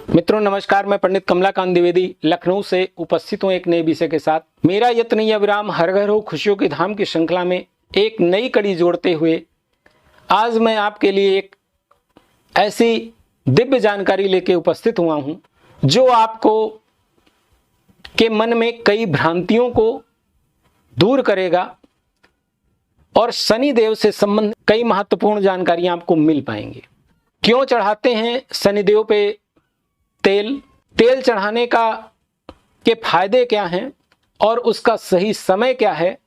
मित्रों नमस्कार, मैं पंडित कमलाकांत द्विवेदी लखनऊ से उपस्थित हूँ एक नए विषय के साथ। मेरा यत्न या विराम हर घर हो खुशियों के धाम की श्रृंखला में एक नई कड़ी जोड़ते हुए आज मैं आपके लिए एक ऐसी दिव्य जानकारी लेके उपस्थित हुआ हूँ जो आपको के मन में कई भ्रांतियों को दूर करेगा और शनिदेव से संबंधित कई महत्वपूर्ण जानकारियां आपको मिल पाएंगी। क्यों चढ़ाते हैं शनिदेव पे तेल चढ़ाने के फायदे क्या हैं और उसका सही समय क्या है,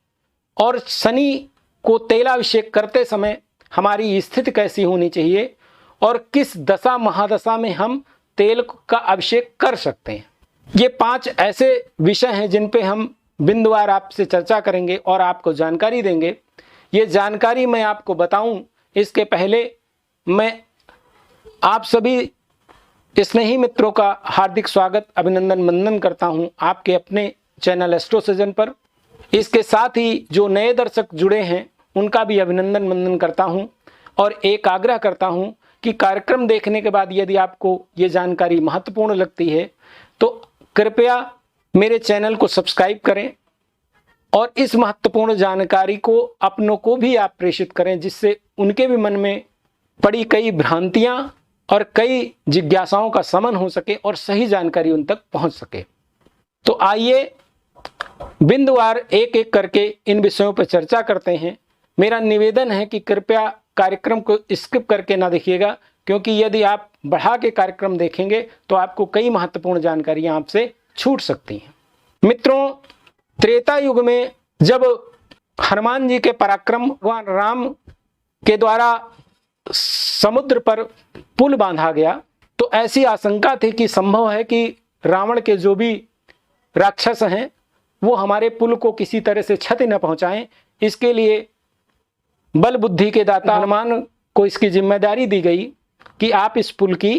और शनि को तेलाभिषेक करते समय हमारी स्थिति कैसी होनी चाहिए और किस दशा महादशा में हम तेल का अभिषेक कर सकते हैं। ये 5 ऐसे विषय हैं जिन पे हम बिंदुवार आपसे चर्चा करेंगे और आपको जानकारी देंगे। ये जानकारी मैं आपको बताऊं इसके पहले मैं आप सभी स्नेही मित्रों का हार्दिक स्वागत अभिनंदन वंदन करता हूं आपके अपने चैनल एस्ट्रो सृजन पर। इसके साथ ही जो नए दर्शक जुड़े हैं उनका भी अभिनंदन वंदन करता हूं और एक आग्रह करता हूं कि कार्यक्रम देखने के बाद यदि आपको ये जानकारी महत्वपूर्ण लगती है तो कृपया मेरे चैनल को सब्सक्राइब करें और इस महत्वपूर्ण जानकारी को अपनों को भी आप प्रेषित करें, जिससे उनके भी मन में पड़ी कई भ्रांतियां और कई जिज्ञासाओं का शमन हो सके और सही जानकारी उन तक पहुंच सके। तो आइए बिंदुवार एक एक करके इन विषयों पर चर्चा करते हैं। मेरा निवेदन है कि कृपया कार्यक्रम को स्किप करके ना देखिएगा, क्योंकि यदि आप बढ़ा के कार्यक्रम देखेंगे तो आपको कई महत्वपूर्ण जानकारियां आपसे छूट सकती हैं। मित्रों, त्रेता युग में जब हनुमान जी के पराक्रम भगवान राम के द्वारा समुद्र पर पुल बांधा गया तो ऐसी आशंका थी कि संभव है कि रावण के जो भी राक्षस हैं वो हमारे पुल को किसी तरह से क्षति न पहुंचाएं। इसके लिए बल बुद्धि के दाता हनुमान को इसकी जिम्मेदारी दी गई कि आप इस पुल की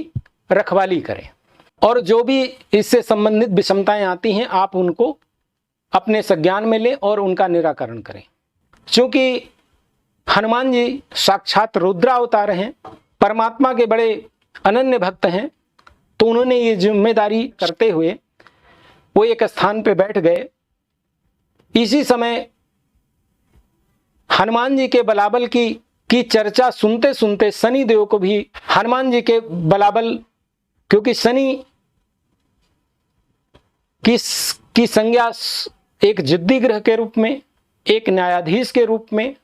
रखवाली करें और जो भी इससे संबंधित विषमताएं आती हैं आप उनको अपने संज्ञान में लें और उनका निराकरण करें। क्योंकि हनुमान जी साक्षात रुद्रावतार हैं, परमात्मा के बड़े अनन्य भक्त हैं, तो उन्होंने ये जिम्मेदारी करते हुए वो एक स्थान पे बैठ गए। इसी समय हनुमान जी के बलाबल की चर्चा सुनते सुनते शनि देव को भी हनुमान जी के बलाबल, क्योंकि शनि की संज्ञा एक जिद्दी ग्रह के रूप में, एक न्यायाधीश के रूप में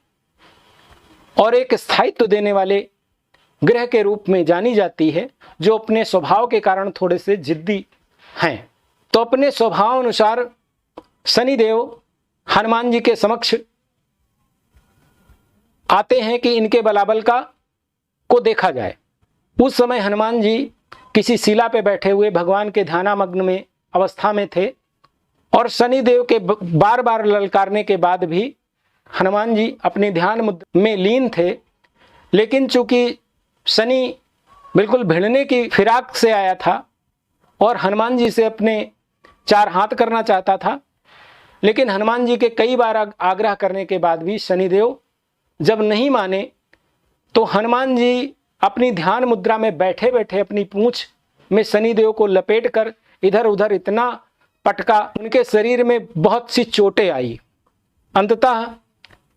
और एक स्थायित्व देने वाले ग्रह के रूप में जानी जाती है, जो अपने स्वभाव के कारण थोड़े से जिद्दी हैं। तो अपने स्वभाव अनुसार शनिदेव हनुमान जी के समक्ष आते हैं कि इनके बलाबल को देखा जाए। उस समय हनुमान जी किसी शिला पे बैठे हुए भगवान के ध्यानामग्न में अवस्था में थे और शनिदेव के बार बार ललकारने के बाद भी हनुमान जी अपने ध्यान मुद्रा में लीन थे। लेकिन चूंकि शनि बिल्कुल भिड़ने की फिराक से आया था और हनुमान जी से अपने 4 हाथ करना चाहता था, लेकिन हनुमान जी के कई बार आग्रह करने के बाद भी शनिदेव जब नहीं माने तो हनुमान जी अपनी ध्यान मुद्रा में बैठे बैठे अपनी पूंछ में शनिदेव को लपेट कर इधर उधर इतना पटका, उनके शरीर में बहुत सी चोटें आई। अंततः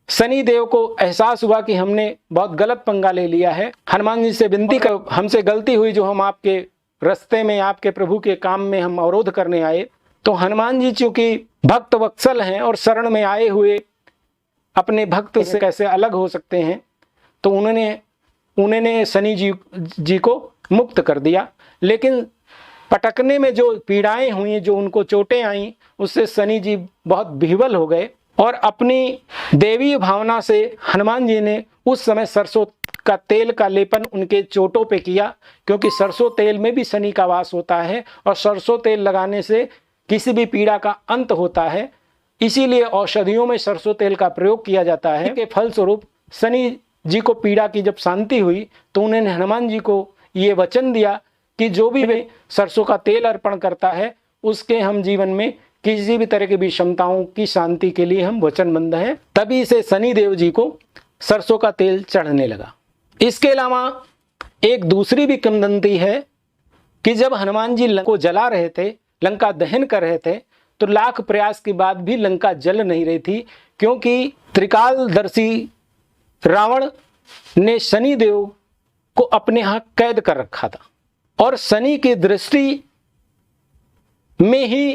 शनिदेव को एहसास हुआ कि हमने बहुत गलत पंगा ले लिया है। हनुमान जी से विनती कर, हमसे गलती हुई जो हम आपके रास्ते में आपके प्रभु के काम में हम अवरोध करने आए। तो हनुमान जी चूंकि भक्त वत्सल हैं और शरण में आए हुए अपने भक्त से कैसे अलग हो सकते हैं, तो उन्होंने शनि जी को मुक्त कर दिया। लेकिन पटकने में जो पीड़ाएं हुई, जो उनको चोटें आई, उससे शनि जी बहुत विह्वल हो गए और अपनी देवी भावना से हनुमान जी ने उस समय सरसों का तेल का लेपन उनके चोटों पे किया, क्योंकि सरसों तेल में भी शनि का वास होता है और सरसों तेल लगाने से किसी भी पीड़ा का अंत होता है। इसीलिए औषधियों में सरसों तेल का प्रयोग किया जाता है। के फलस्वरूप शनि जी को पीड़ा की जब शांति हुई तो उन्होंने हनुमान जी को ये वचन दिया कि जो भी वे सरसों का तेल अर्पण करता है उसके हम जीवन में किसी भी तरह की विषमताओं की शांति के लिए हम वचनबद्ध हैं। तभी से शनि देव जी को सरसों का तेल चढ़ने लगा। इसके अलावा एक दूसरी भी किंवदंती है कि जब हनुमान जी लंका को जला रहे थे, लंका दहन कर रहे थे, तो लाख प्रयास के बाद भी लंका जल नहीं रही थी, क्योंकि त्रिकालदर्शी रावण ने शनिदेव को अपने यहां कैद कर रखा था और शनि की दृष्टि में ही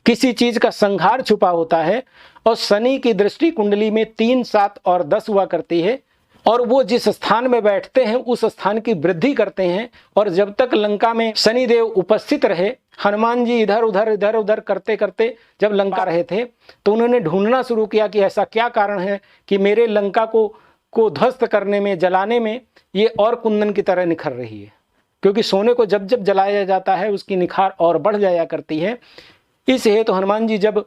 किसी चीज का संहार छुपा होता है। और शनि की दृष्टि कुंडली में 3, 7 और 10 हुआ करती है और वो जिस स्थान में बैठते हैं उस स्थान की वृद्धि करते हैं। और जब तक लंका में शनिदेव उपस्थित रहे, हनुमान जी इधर उधर करते करते जब लंका रहे थे, तो उन्होंने ढूंढना शुरू किया कि ऐसा क्या कारण है कि मेरे लंका को ध्वस्त करने में, जलाने में ये और कुंदन की तरह निखर रही है। क्योंकि सोने को जब जब जलाया जाता है उसकी निखार और बढ़ जाया करती है। इस हेतु हनुमान जी जब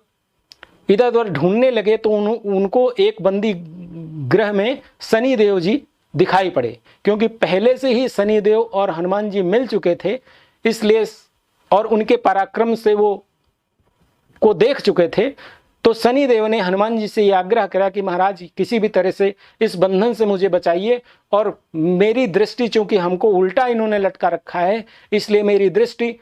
इधर उधर ढूंढने लगे तो उनको एक बंदी ग्रह में शनिदेव जी दिखाई पड़े, क्योंकि पहले से ही शनिदेव और हनुमान जी मिल चुके थे, इसलिए और उनके पराक्रम से वो को देख चुके थे। तो शनिदेव ने हनुमान जी से यह आग्रह करा कि महाराज किसी भी तरह से इस बंधन से मुझे बचाइए, और मेरी दृष्टि, चूंकि हमको उल्टा इन्होंने लटका रखा है, इसलिए मेरी दृष्टि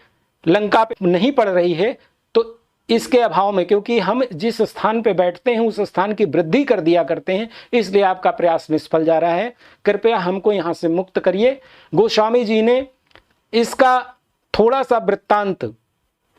लंका पे नहीं पड़ रही है। तो इसके अभाव में, क्योंकि हम जिस स्थान पे बैठते हैं उस स्थान की वृद्धि कर दिया करते हैं, इसलिए आपका प्रयास निष्फल जा रहा है, कृपया हमको यहाँ से मुक्त करिए। गोस्वामी जी ने इसका थोड़ा सा वृत्तांत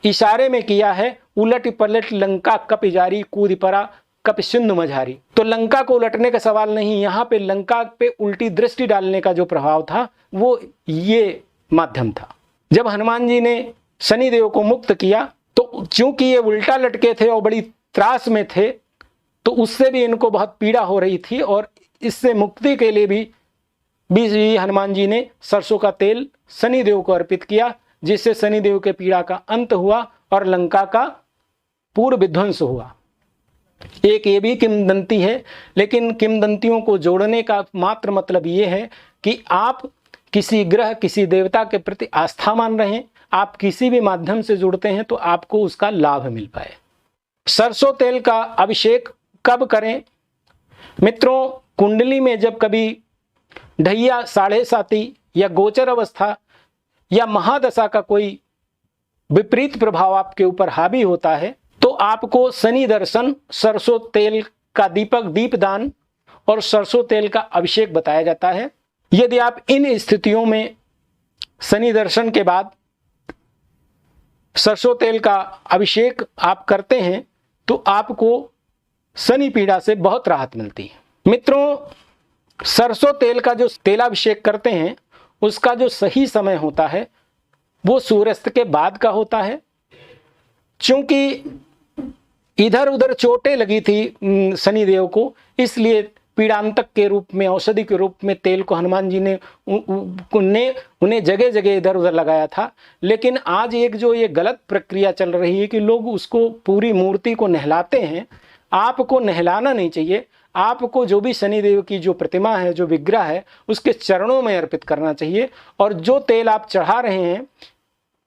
इशारे में किया है। उलट पलट लंका कप जारी, कूद परा कप सिंधु मझारी। तो लंका को उलटने का सवाल नहीं, यहाँ पे लंका पे उल्टी दृष्टि डालने का जो प्रभाव था वो ये माध्यम था। जब हनुमान जी ने शनिदेव को मुक्त किया, तो चूंकि ये उल्टा लटके थे और बड़ी त्रास में थे, तो उससे भी इनको बहुत पीड़ा हो रही थी, और इससे मुक्ति के लिए भी हनुमान जी ने सरसों का तेल शनिदेव को अर्पित किया, जिससे शनिदेव के पीड़ा का अंत हुआ और लंका का पूर्ण विध्वंस हुआ। एक ये भी किंवदंती है, लेकिन किंवदंतियों को जोड़ने का मात्र मतलब ये है कि आप किसी ग्रह, किसी देवता के प्रति आस्था मान रहे हैं, आप किसी भी माध्यम से जुड़ते हैं तो आपको उसका लाभ मिल पाए। सरसों तेल का अभिषेक कब करें? मित्रों, कुंडली में जब कभी ढैया, साढ़े साती या गोचर अवस्था या महादशा का कोई विपरीत प्रभाव आपके ऊपर हावी होता है, तो आपको शनि दर्शन, सरसों तेल का दीपदान और सरसों तेल का अभिषेक बताया जाता है। यदि आप इन स्थितियों में शनि दर्शन के बाद सरसों तेल का अभिषेक आप करते हैं तो आपको शनि पीड़ा से बहुत राहत मिलती है। मित्रों, सरसों तेल का जो तेलाभिषेक करते हैं उसका जो सही समय होता है वो सूर्यास्त के बाद का होता है। चूंकि इधर उधर चोटें लगी थी शनिदेव को, इसलिए पीड़ांतक के रूप में, औषधि के रूप में तेल को हनुमान जी ने उन्हें जगह जगह इधर उधर लगाया था। लेकिन आज एक जो ये गलत प्रक्रिया चल रही है कि लोग उसको पूरी मूर्ति को नहलाते हैं। आपको नहलाना नहीं चाहिए, आपको जो भी शनिदेव की जो प्रतिमा है, जो विग्रह है, उसके चरणों में अर्पित करना चाहिए। और जो तेल आप चढ़ा रहे हैं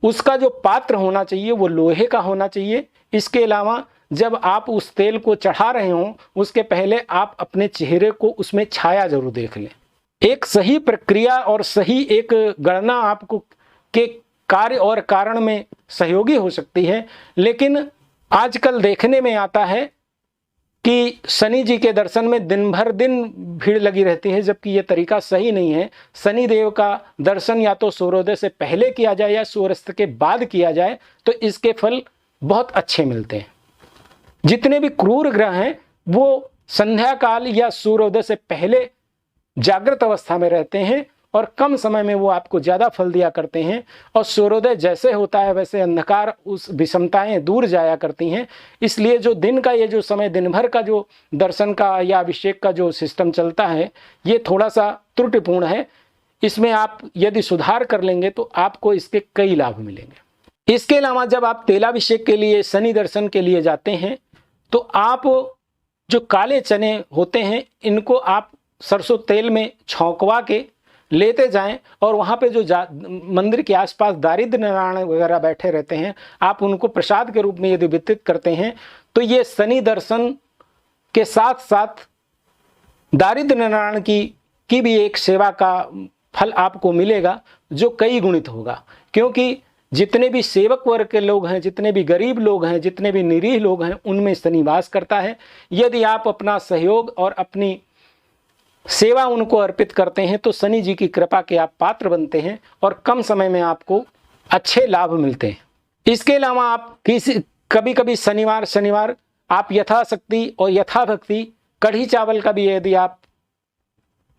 उसका जो पात्र होना चाहिए वो लोहे का होना चाहिए। इसके अलावा जब आप उस तेल को चढ़ा रहे हों उसके पहले आप अपने चेहरे को उसमें छाया जरूर देख लें। एक सही प्रक्रिया और सही एक गणना आपको के कार्य और कारण में सहयोगी हो सकती है। लेकिन आजकल देखने में आता है कि शनि जी के दर्शन में दिन भर दिन भीड़ लगी रहती है, जबकि ये तरीका सही नहीं है। शनि देव का दर्शन या तो सूर्योदय से पहले किया जाए या सूर्यास्त के बाद किया जाए तो इसके फल बहुत अच्छे मिलते हैं। जितने भी क्रूर ग्रह हैं वो संध्या काल या सूर्योदय से पहले जागृत अवस्था में रहते हैं और कम समय में वो आपको ज़्यादा फल दिया करते हैं। और सूर्योदय जैसे होता है वैसे अंधकार, उस विषमताएं दूर जाया करती हैं। इसलिए जो दिन का ये जो समय, दिन भर का जो दर्शन का या अभिषेक का जो सिस्टम चलता है ये थोड़ा सा त्रुटिपूर्ण है। इसमें आप यदि सुधार कर लेंगे तो आपको इसके कई लाभ मिलेंगे। इसके अलावा जब आप तेलाभिषेक के लिए, शनि दर्शन के लिए जाते हैं तो आप जो काले चने होते हैं इनको आप सरसों तेल में छौंकवा के लेते जाएं और वहाँ पे जो मंदिर के आसपास दारिद्र नारायण वगैरह बैठे रहते हैं आप उनको प्रसाद के रूप में यदि वितरित करते हैं तो ये शनि दर्शन के साथ साथ दारिद्र नारायण की भी एक सेवा का फल आपको मिलेगा जो कई गुणित होगा। क्योंकि जितने भी सेवक वर्ग के लोग हैं, जितने भी गरीब लोग हैं, जितने भी निरीह लोग हैं, उनमें शनि वास करता है। यदि आप अपना सहयोग और अपनी सेवा उनको अर्पित करते हैं तो शनि जी की कृपा के आप पात्र बनते हैं और कम समय में आपको अच्छे लाभ मिलते हैं। इसके अलावा आप कभी कभी शनिवार आप यथाशक्ति और यथाभक्ति कढ़ी चावल का भी यदि आप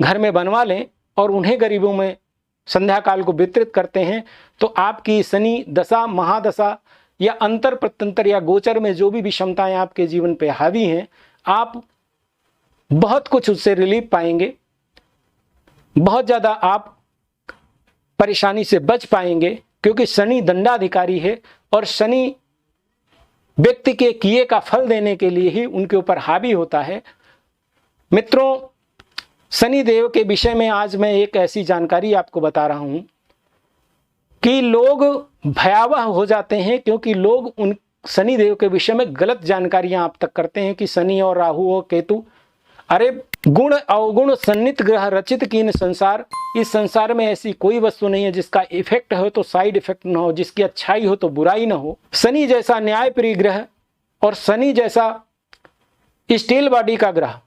घर में बनवा लें और उन्हें गरीबों में संध्या काल को वितरित करते हैं तो आपकी शनि दशा, महादशा या अंतर प्रत्यंतर या गोचर में जो भी विषमताएं आपके जीवन पे हावी हैं, आप बहुत कुछ उससे रिलीफ पाएंगे, बहुत ज़्यादा आप परेशानी से बच पाएंगे। क्योंकि शनि दंडाधिकारी है और शनि व्यक्ति के किए का फल देने के लिए ही उनके ऊपर हावी होता है। मित्रों, शनि देव के विषय में आज मैं एक ऐसी जानकारी आपको बता रहा हूं कि लोग भयावह हो जाते हैं क्योंकि लोग उन शनि देव के विषय में गलत जानकारियां आप तक करते हैं कि शनि और राहु और केतु, अरे गुण अवगुण सन्नित ग्रह रचित कीन संसार, इस संसार में ऐसी कोई वस्तु नहीं है जिसका इफेक्ट हो तो साइड इफेक्ट ना हो, जिसकी अच्छाई हो तो बुराई ना हो। शनि जैसा न्यायप्रिय ग्रह और शनि जैसा स्टील बॉडी का ग्रह,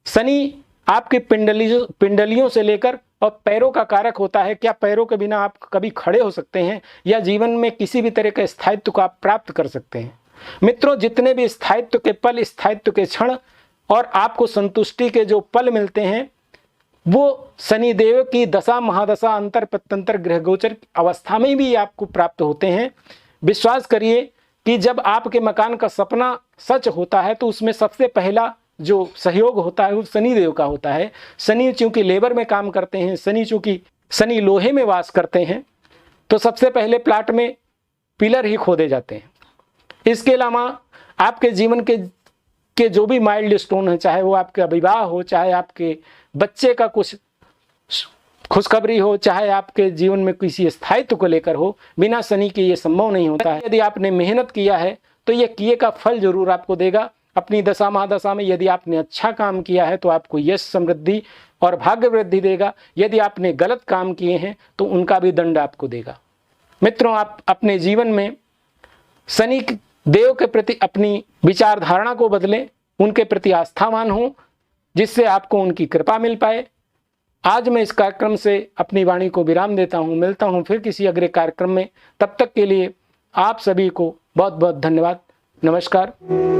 शनि आपकी पिंडलियों से लेकर और पैरों का कारक होता है। क्या पैरों के बिना आप कभी खड़े हो सकते हैं या जीवन में किसी भी तरह के स्थायित्व को आप प्राप्त कर सकते हैं? मित्रों, जितने भी स्थायित्व के पल, स्थायित्व के क्षण और आपको संतुष्टि के जो पल मिलते हैं वो शनिदेव की दशा, महादशा, अंतर प्रत्यंतर ग्रह गोचर अवस्था में भी आपको प्राप्त होते हैं। विश्वास करिए कि जब आपके मकान का सपना सच होता है तो उसमें सबसे पहला जो सहयोग होता है वो शनिदेव का होता है। शनि चूंकि लेबर में काम करते हैं, शनि लोहे में वास करते हैं, तो सबसे पहले प्लाट में पिलर ही खोदे जाते हैं। इसके अलावा आपके जीवन के जो भी माइल्ड स्टोन है, चाहे वो आपका विवाह हो, चाहे आपके बच्चे का कुछ खुशखबरी हो, चाहे आपके जीवन में किसी स्थायित्व को लेकर हो, बिना शनि के ये संभव नहीं होता है। यदि आपने मेहनत किया है तो ये किए का फल जरूर आपको देगा। अपनी दशा महादशा में यदि आपने अच्छा काम किया है तो आपको यश, समृद्धि और भाग्य वृद्धि देगा। यदि आपने गलत काम किए हैं तो उनका भी दंड आपको देगा। मित्रों, आप अपने जीवन में शनि देव के प्रति अपनी विचारधारणा को बदलें, उनके प्रति आस्थावान हों, जिससे आपको उनकी कृपा मिल पाए। आज मैं इस कार्यक्रम से अपनी वाणी को विराम देता हूं। मिलता हूं फिर किसी अगले कार्यक्रम में। तब तक के लिए आप सभी को बहुत बहुत धन्यवाद। नमस्कार।